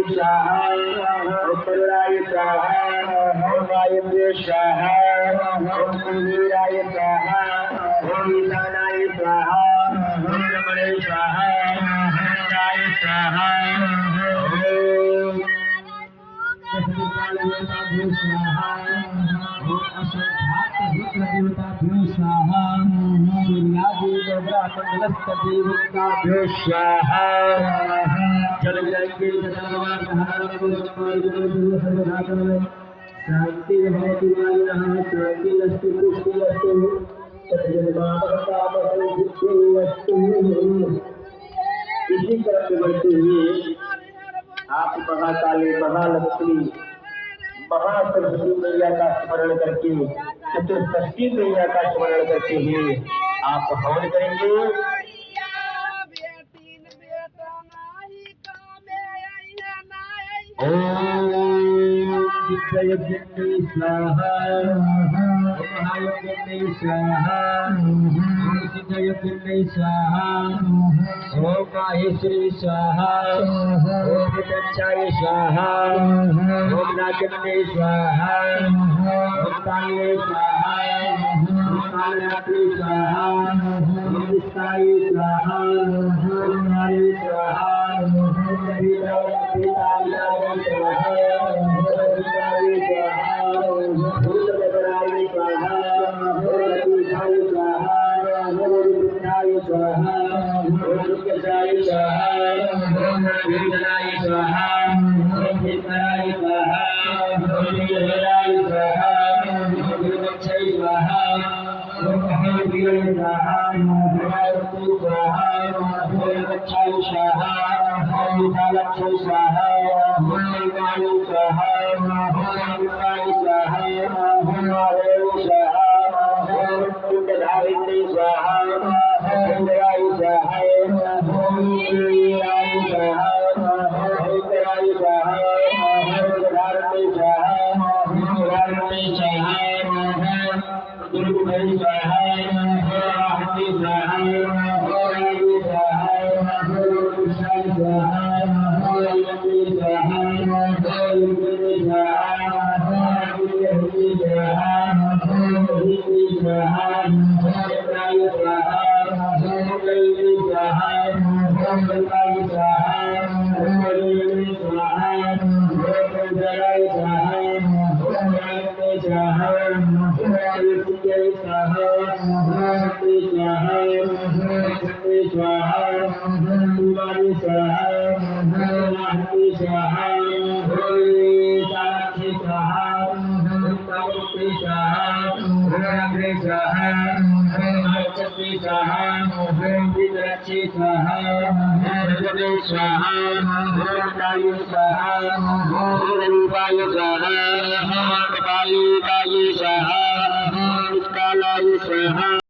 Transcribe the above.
स्वाहा ओम करुणाय स्वाहा ओम वायुवे स्वाहा ओम कुबेराय स्वाहा ओम ईशानाय स्वाहा ओम रमणे स्वाहा ओम राय स्वाहा ओम देवताभ्यो स्वाहा ओम असंख्यात स्वाहा सूर्यादि देवताभ्यो स्वाहा जल जंगे शांति भवतु शांति लस्तु पुष्टि लस्तु इसी क्रम में बढ़ते हुए आप महाकाली महालक्ष्मी महासरस्वती मैया का स्मरण करके चतुर्दशी मैया का स्मरण करते हुए आप हवन करेंगे। यज्ञ स्वाहा महायज्ञ स्वाहा सिद्धयज्ञ स्वाहा ओम माहेश्वरी स्वाहा ओम दक्षाय स्वाहा ओम नागन्ने स्वाहा ओम काले स्वाहा ओम कालरात्रि स्वाहा ओम विष्णाय स्वाहा ओम नारी स्वाहा ओम पिताय स्वाहा स्वाहा